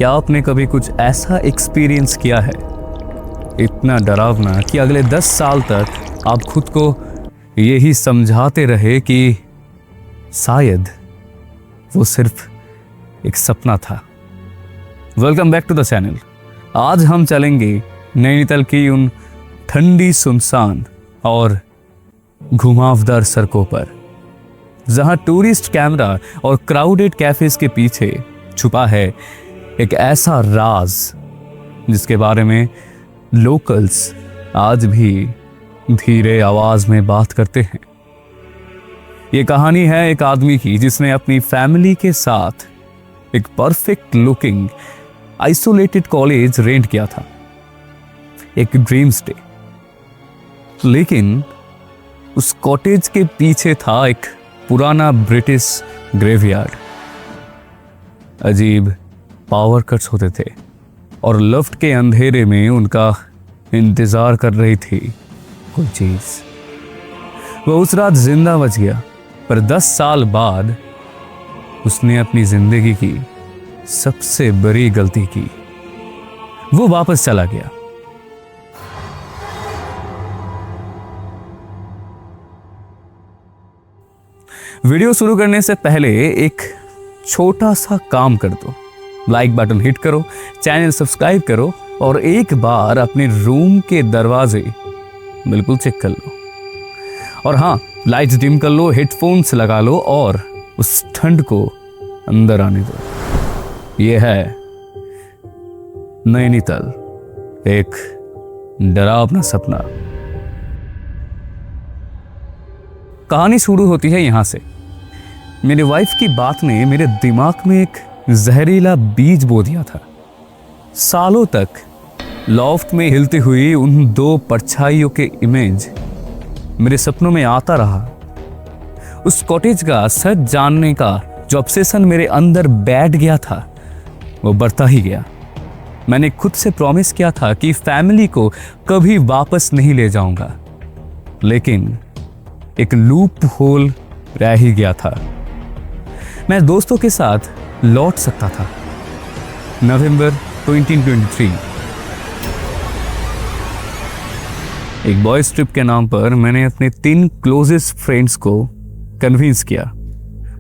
क्या आपने कभी कुछ ऐसा एक्सपीरियंस किया है, इतना डरावना कि अगले 10 साल तक आप खुद को यही समझाते रहे कि शायद वो सिर्फ एक सपना था? Welcome back to the channel. आज हम चलेंगे नैनीताल की उन ठंडी, सुनसान और घुमावदार सड़कों पर, जहां टूरिस्ट कैमरा और क्राउडेड कैफेज के पीछे छुपा है एक ऐसा राज जिसके बारे में लोकल्स आज भी धीरे आवाज में बात करते हैं। ये कहानी है एक आदमी की जिसने अपनी फैमिली के साथ एक perfect looking isolated college rent किया था, एक ड्रीम स्टे। लेकिन उस कॉटेज के पीछे था एक पुराना ब्रिटिश ग्रेवयार्ड। अजीब पावर कट्स होते थे और लिफ्ट के अंधेरे में उनका इंतजार कर रही थी कोई चीज। वो उस रात जिंदा बच गया, पर 10 साल बाद उसने अपनी जिंदगी की सबसे बड़ी गलती की। वो वापस चला गया। वीडियो शुरू करने से पहले एक छोटा सा काम कर दो, लाइक बटन हिट करो, चैनल सब्सक्राइब करो और एक बार अपने रूम के दरवाजे बिल्कुल चेक कर लो। और हाँ, लाइट्स डिम कर लो, हेडफोन्स लगा लो और उस ठंड को अंदर आने दो। यह है नैनीताल, एक डरावना सपना। कहानी शुरू होती है यहां से। मेरी वाइफ की बात ने मेरे दिमाग में एक जहरीला बीज बो दिया था। सालों तक लॉफ्ट में हिलती हुई उन 2 परछाइयों के इमेज मेरे सपनों में आता रहा। उस कॉटेज का सच जानने का जो ऑब्सेशन मेरे अंदर बैठ गया था, वो बढ़ता ही गया। मैंने खुद से प्रॉमिस किया था कि फैमिली को कभी वापस नहीं ले जाऊंगा, लेकिन एक लूप होल रह ही गया था। मैं दोस्तों के साथ लौट सकता था। नवंबर 2023। एक बॉयज ट्रिप के नाम पर मैंने अपने 3 क्लोजेस्ट फ्रेंड्स को कन्विंस किया।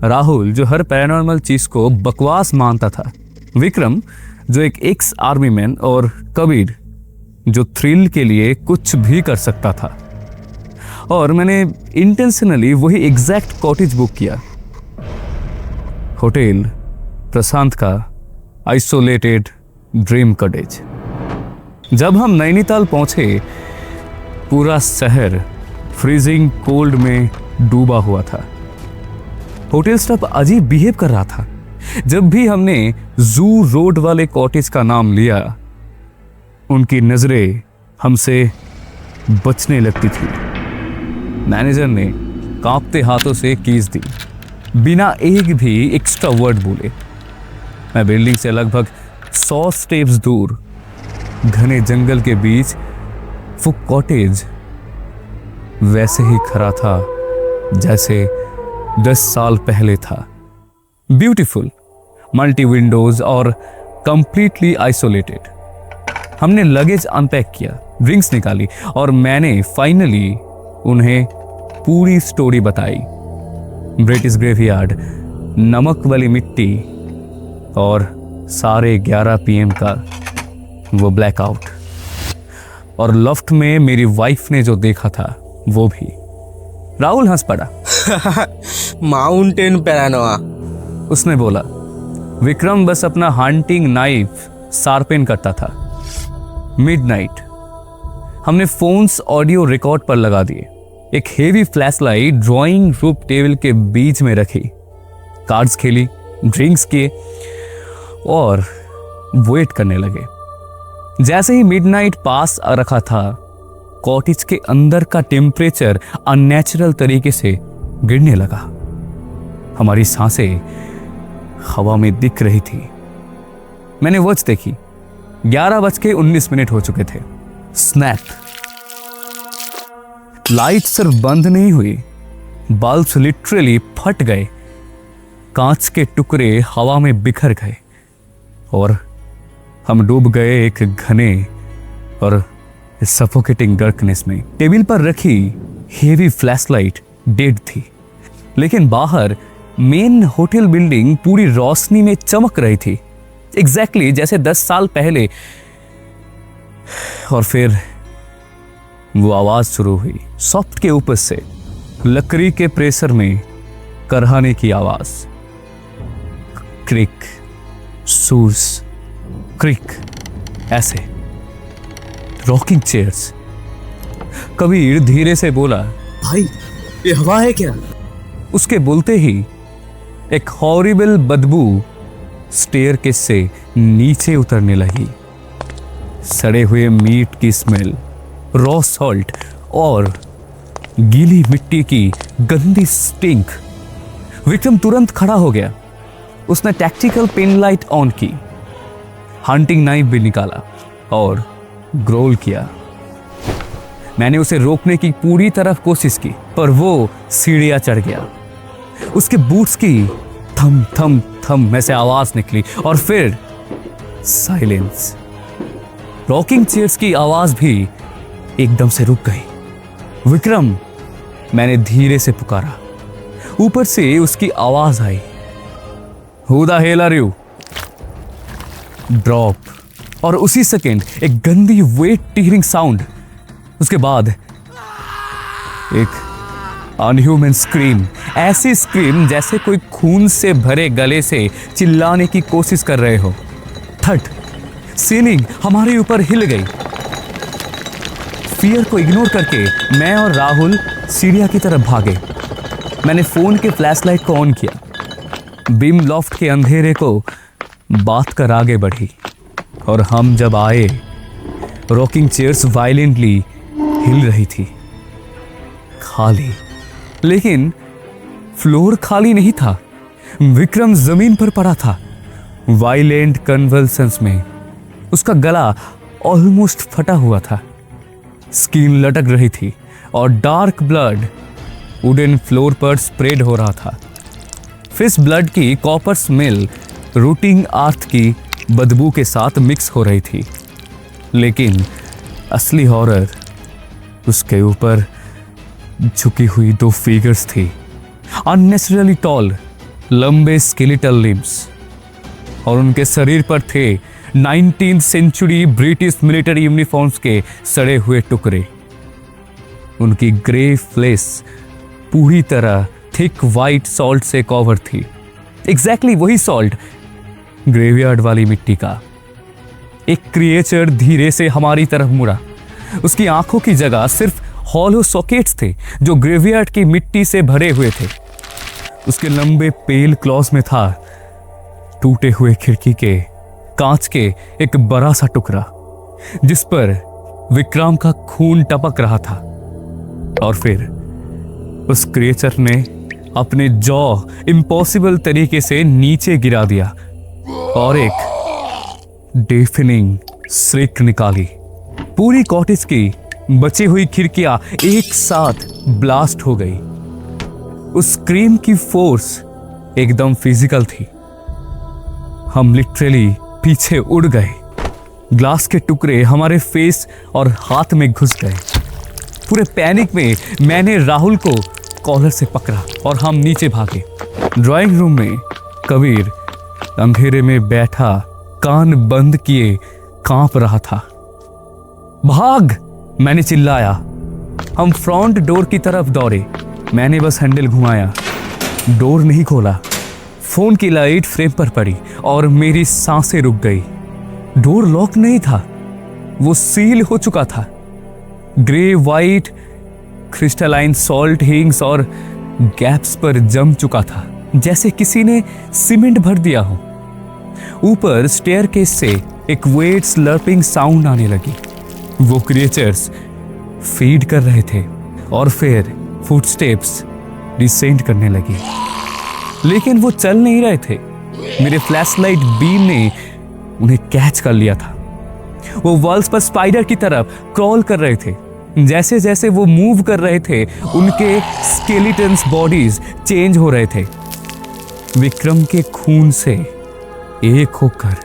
राहुल, जो हर पैरानॉर्मल चीज को बकवास मानता था, विक्रम, जो एक एक्स आर्मी मैन, और कबीर, जो थ्रिल के लिए कुछ भी कर सकता था। और मैंने इंटेंशनली वही एग्जैक्ट कॉटेज बुक किया, होटल प्रशांत का आइसोलेटेड ड्रीम कॉटेज। जब हम नैनीताल पहुंचे, पूरा शहर फ्रीजिंग कोल्ड में डूबा हुआ था। होटल स्टाफ अजीब बिहेव कर रहा था। जब भी हमने जू रोड वाले कॉटेज का नाम लिया, उनकी नजरें हमसे बचने लगती थी। मैनेजर ने कांपते हाथों से कीज दी, बिना एक भी एक्स्ट्रा वर्ड बोले। मैं बिल्डिंग से लगभग 100 स्टेप्स दूर घने जंगल के बीच वो कॉटेज वैसे ही खड़ा था जैसे 10 साल पहले था। ब्यूटीफुल, मल्टी विंडोज और कंप्लीटली आइसोलेटेड। हमने लगेज अनपैक किया, ड्रिंक्स निकाली और मैंने फाइनली उन्हें पूरी स्टोरी बताई। ब्रिटिश ग्रेवयार्ड, नमक वाली मिट्टी और साढ़े 11 PM का वो ब्लैकआउट। और लॉफ्ट में मेरी वाइफ ने जो देखा था वो भी। राहुल हंस पड़ा। माउंटेन पैरानोआ, उसने बोला। विक्रम बस अपना हंटिंग नाइफ शार्पेन करता था। मिडनाइट। हमने फोन्स ऑडियो रिकॉर्ड पर लगा दिए। एक heavy flashlight drawing room table के बीच में रखी। कार्ड्स खेली, ड्रिंक्स किए और वेट करने लगे। जैसे ही मिडनाइट पास आ रखा था, कॉटेज के अंदर का टेम्परेचर अननेचुरल तरीके से गिरने लगा। हमारी सांसें हवा में दिख रही थी। मैंने वॉच देखी, 11:19 हो चुके थे। स्नैप! लाइट सिर्फ बंद नहीं हुई, बल्ब्स लिटरली फट गए। कांच के टुकड़े हवा में बिखर गए और हम डूब गए एक घने और सफोकेटिंग डार्कनेस में। टेबल पर रखी हेवी फ्लैशलाइट डेड थी, लेकिन बाहर मेन होटल बिल्डिंग पूरी रोशनी में चमक रही थी, एग्जैक्टली जैसे 10 साल पहले। और फिर वो आवाज शुरू हुई, सॉफ्ट के ऊपर से, लकड़ी के प्रेशर में करहाने की आवाज। क्रिक, सूस, क्रिक, ऐसे। Rocking chairs. कबीर धीरे से बोला, भाई ये हवा है क्या? उसके बोलते ही एक हॉरिबल बदबू स्टेयरकेस से नीचे उतरने लगी। सड़े हुए मीट की स्मेल, रॉ सॉल्ट और गीली मिट्टी की गंदी स्टिंक। विक्रम तुरंत खड़ा हो गया। उसने टैक्टिकल पेन लाइट ऑन की, हंटिंग नाइफ भी निकाला और ग्रोल किया। मैंने उसे रोकने की पूरी तरह कोशिश की, पर वो सीढ़ियां चढ़ गया। उसके बूट्स की थम थम थम में से आवाज निकली और फिर साइलेंस। रॉकिंग चेयर्स की आवाज भी एकदम से रुक गई। विक्रम, मैंने धीरे से पुकारा। ऊपर से उसकी आवाज आई, who the hell are you? Drop, और उसी सेकेंड एक गंदी वेट टीयरिंग साउंड। उसके बाद एक अनह्यूमन स्क्रीम, ऐसी स्क्रीम जैसे कोई खून से भरे गले से चिल्लाने की कोशिश कर रहे हो। थट, सीलिंग हमारे ऊपर हिल गई। फियर को इग्नोर करके मैं और राहुल सीढ़ियां की तरफ भागे। मैंने फोन के फ्लैशलाइट को ऑन किया, बीम लॉफ्ट के अंधेरे को बात कर आगे बढ़ी। और हम जब आए, रॉकिंग चेयर्स वायलेंटली हिल रही थी। खाली, लेकिन फ्लोर खाली नहीं था। विक्रम जमीन पर पड़ा था, वायलेंट कन्वल्सन्स में। उसका गला ऑलमोस्ट फटा हुआ था, स्किन लटक रही थी और डार्क ब्लड वुडन फ्लोर पर स्प्रेड हो रहा था। फिश ब्लड की कॉपर स्मेल रूटिंग अर्थ की बदबू के साथ मिक्स हो रही थी। लेकिन असली हॉरर उसके ऊपर झुकी हुई 2 फिगर्स थी, अननेसेसरली टॉल, लंबे स्केलेटल लिम्स, और उनके शरीर पर थे 19th century British military uniforms के सड़े हुए टुकड़े। उनकी ग्रे फ्लेश पूरी तरह थिक वाइट सॉल्ट से कवर थी, एग्जैक्टली वही सॉल्ट ग्रेवयार्ड वाली मिट्टी का। एक क्रिएचर धीरे से हमारी तरफ मुड़ा। उसकी आंखों की जगह सिर्फ हॉलो सॉकेट्स थे जो ग्रेवयार्ड की मिट्टी से भरे हुए थे। उसके लंबे पेल क्लॉज में था टूटे हुए खिड़की के कांच के एक बड़ा सा टुकड़ा, जिस पर विक्रम का खून टपक रहा था। और फिर उस क्रिएचर ने अपने जॉ इम्पॉसिबल तरीके से नीचे गिरा दिया और एक डेफनिंग श्रिक निकाली। पूरी कॉटेज की बची हुई खिड़कियां एक साथ ब्लास्ट हो गई। उस स्क्रीम की फोर्स एकदम फिजिकल थी। हम लिटरली पीछे उड़ गए। ग्लास के टुकड़े हमारे फेस और हाथ में घुस गए। पूरे पैनिक में मैंने राहुल को कॉलर से पकड़ा और हम नीचे भागे। ड्राइंग रूम में कबीर अंधेरे में बैठा, कान बंद किए कांप रहा था। भाग! मैंने चिल्लाया। हम फ्रंट डोर की तरफ दौड़े। मैंने बस हैंडल घुमाया, डोर नहीं खोला। फोन की लाइट फ्रेम पर पड़ी और मेरी सांसें रुक गई। डोर लॉक नहीं था, वो सील हो चुका था। ग्रे वाइट क्रिस्टलाइन सॉल्ट हिंग्स और गैप्स पर जम चुका था, जैसे किसी ने सीमेंट भर दिया हो। ऊपर स्टेयरकेस से एक वेट स्लर्पिंग साउंड आने लगी। वो क्रिएचर्स फीड कर रहे थे और फिर फुटस्टेप्स डिसेंड करने लगी। लेकिन वो चल नहीं रहे थे। मेरे फ्लैशलाइट बीम ने उन्हें कैच कर लिया था। वो वॉल्स पर स्पाइडर की तरफ क्रॉल कर रहे थे। जैसे जैसे वो मूव कर रहे थे, उनके स्केलेटन्स बॉडीज चेंज हो रहे थे। विक्रम के खून से एक होकर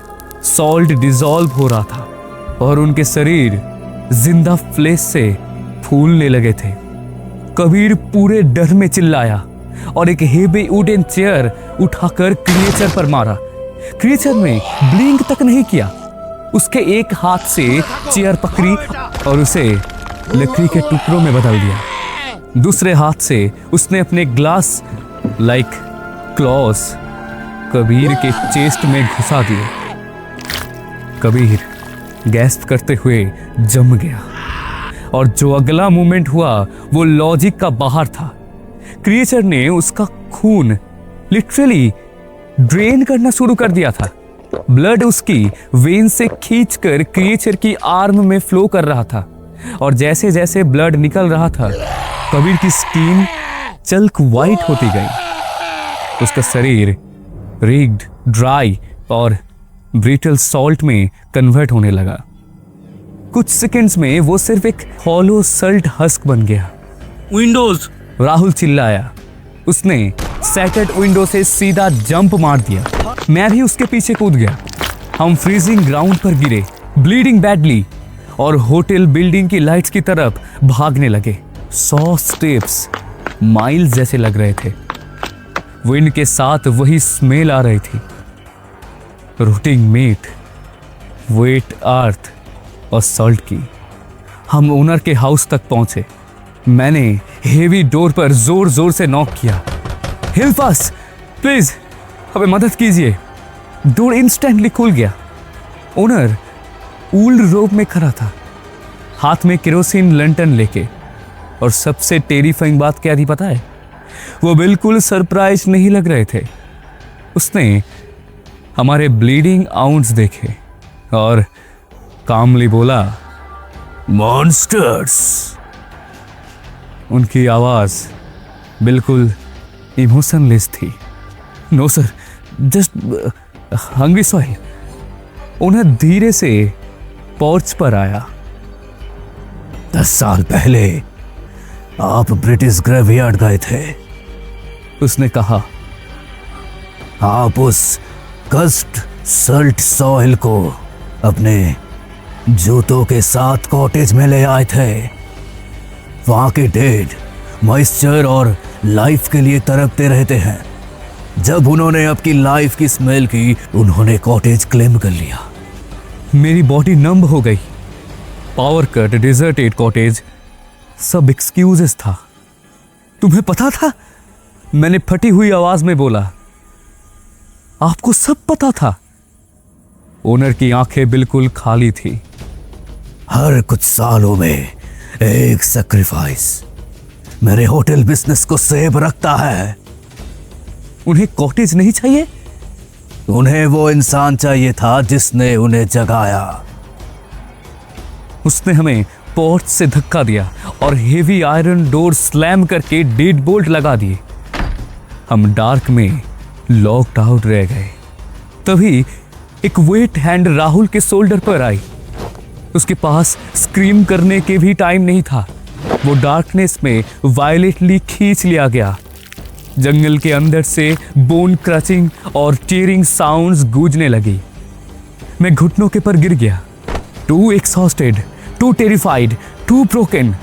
सॉल्ट डिसॉल्व हो रहा था और उनके शरीर जिंदा फ्लेश से फूलने लगे थे। कबीर पूरे डर में चिल्लाया और एक हेवी वुडन चेयर उठाकर क्रिएचर पर मारा। क्रिएचर ने ब्लिंक तक नहीं किया। उसके एक हाथ से चेयर पकड़ी और उसे लकड़ी के टुकड़ों में बदल दिया। दूसरे हाथ से उसने अपने ग्लास लाइक क्लॉस कबीर के चेस्ट में घुसा दिए। कबीर गैस्प करते हुए जम गया और जो अगला मूवमेंट हुआ वो लॉजिक का बाहर था। क्रिएचर ने उसका खून लिटरली ड्रेन करना शुरू कर दिया था। ब्लड उसकी वेन से खींचकर क्रिएचर की आर्म में फ्लो कर रहा था और जैसे जैसे ब्लड निकल रहा था कबीर की स्किन चल्क वाइट होती गई। उसका शरीर रिग्ड, ड्राई और ब्रिटल सॉल्ट में कन्वर्ट होने लगा। कुछ सेकंड्स में वो सिर्फ एक हॉलो सल्ट हस्क बन गया। विंडोज! राहुल चिल्लाया। उसने सैटर्ड विंडो से सीधा जंप मार दिया। मैं भी उसके पीछे कूद गया। हम फ्रीजिंग ग्राउंड पर गिरे, ब्लीडिंग बैडली, और होटल बिल्डिंग की लाइट्स की तरफ भागने लगे। 100 स्टेप्स माइल्स जैसे लग रहे थे। विंड के साथ वही स्मेल आ रही थी, रोटिंग मीट, वेट अर्थ और सॉल्ट की। हम ओनर के हाउस तक पहुंचे। मैंने हेवी डोर पर जोर जोर से नॉक किया। हेल्प अस प्लीज, हमें मदद कीजिए। डोर इंस्टेंटली खुल गया। ओनर वूल रोप में खड़ा था, हाथ में केरोसिन लंटन लेके। और सबसे टेरिफाइंग बात क्या थी पता है? वो बिल्कुल सरप्राइज नहीं लग रहे थे। उसने हमारे ब्लीडिंग आउंट्स देखे और कामली बोला, मॉन्स्टर्स। उनकी आवाज बिल्कुल इमोशनलेस थी। No sir, just hungry soil. उन्हें धीरे से पोर्च पर आया। 10 साल पहले आप ब्रिटिश ग्रेवयार्ड गए थे। उसने कहा, आप उस कस्ट सल्ट सॉइल को अपने जूतों के साथ कॉटेज में ले आए थे। वहां के डेड मॉइस्चर और लाइफ के लिए तड़पते रहते हैं। जब उन्होंने आपकी लाइफ की स्मेल की, उन्होंने कॉटेज क्लेम कर लिया। मेरी बॉडी नंब हो गई। पावर कट, डिजर्टेड कॉटेज, सब एक्सक्यूजेस था। तुम्हें पता था? मैंने फटी हुई आवाज में बोला। आपको सब पता था? ओनर की आंखें बिल्कुल खाली थी। हर कुछ सालों में एक सैक्रिफाइस मेरे होटल बिजनेस को सेव रखता है। उन्हें कॉटेज नहीं चाहिए? उन्हें वो इंसान चाहिए था जिसने उन्हें जगाया। उसने हमें पोर्च से धक्का दिया और हेवी आयरन डोर स्लैम करके डेड बोल्ट लगा दिए। हम डार्क में लॉक्ड आउट रह गए। तभी एक वेट हैंड राहुल के शोल्डर पर आई। उसके पास स्क्रीम करने के भी टाइम नहीं था। वो डार्कनेस में वायलेटली खींच लिया गया। जंगल के अंदर से बोन क्रचिंग और टीयरिंग साउंड्स गूंजने लगी। मैं घुटनों के पर गिर गया। Too exhausted, too terrified, too broken.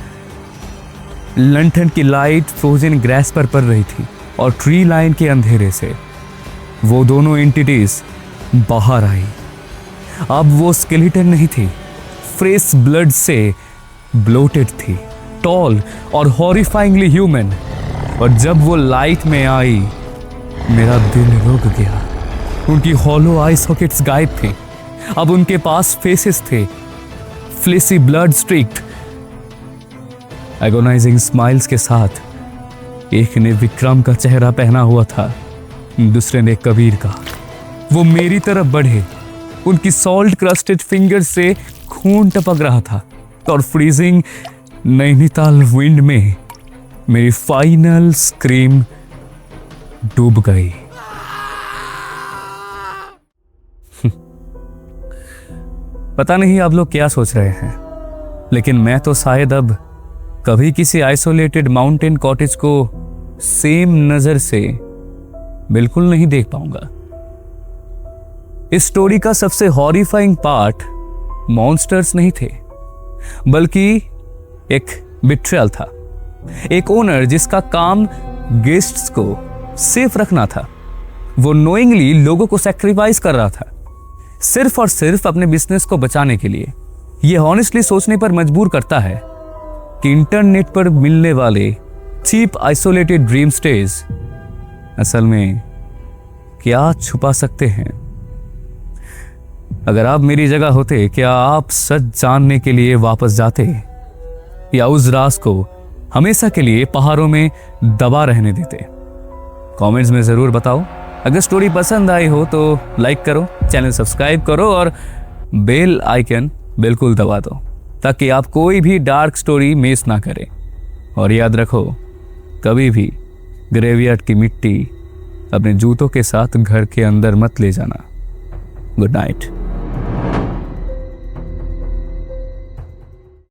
Lantern की लाइट फ्रोजन ग्रास पर पड़ रही थी और ट्री लाइन के अंधेरे से वो दोनों एंटिटीज बाहर आई। अब वो स्केलेटन नहीं थी, फ्रेश ब्लड से ब्लोटेड थी, टॉल और हॉरिफाइंगली ह्यूमन। और जब वो लाइट में आई, मेरा दिल रुक गया। उनकी हॉलो आई सॉकेट्स गायब थे। अब उनके पास फेसेस थे, fleshy blood strict, agonising smiles के साथ। एक ने विक्रम का चेहरा पहना हुआ था, दूसरे ने कबीर का। वो मेरी तरफ बढ़े। उनकी सॉल्ट क्रस्टेड फिंगर से खून टपक रहा था और फ्रीजिंग नैनीताल विंड में मेरी फाइनल स्क्रीम डूब गई। पता नहीं आप लोग क्या सोच रहे हैं, लेकिन मैं तो शायद अब कभी किसी आइसोलेटेड माउंटेन कॉटेज को सेम नजर से बिल्कुल नहीं देख पाऊंगा। इस स्टोरी का सबसे हॉरिफाइंग पार्ट मॉन्स्टर्स नहीं थे, बल्कि एक बिट्रेयल था। एक ओनर जिसका काम गेस्ट्स को सेफ रखना था, वो नोइंगली लोगों को सैक्रिफाइस कर रहा था, सिर्फ और सिर्फ अपने बिजनेस को बचाने के लिए। यह हॉनेस्टली सोचने पर मजबूर करता है कि इंटरनेट पर मिलने वाले चीप आइसोलेटेड ड्रीम स्टेज असल में क्या छुपा सकते हैं। अगर आप मेरी जगह होते, क्या आप सच जानने के लिए वापस जाते, या उस राज को हमेशा के लिए पहाड़ों में दबा रहने देते? कमेंट्स में जरूर बताओ। अगर स्टोरी पसंद आई हो तो लाइक करो, चैनल सब्सक्राइब करो और बेल आइकन बिल्कुल दबा दो, ताकि आप कोई भी डार्क स्टोरी मिस ना करें। और याद रखो, कभी भी ग्रेवयार्ड की मिट्टी अपने जूतों के साथ घर के अंदर मत ले जाना। Good night.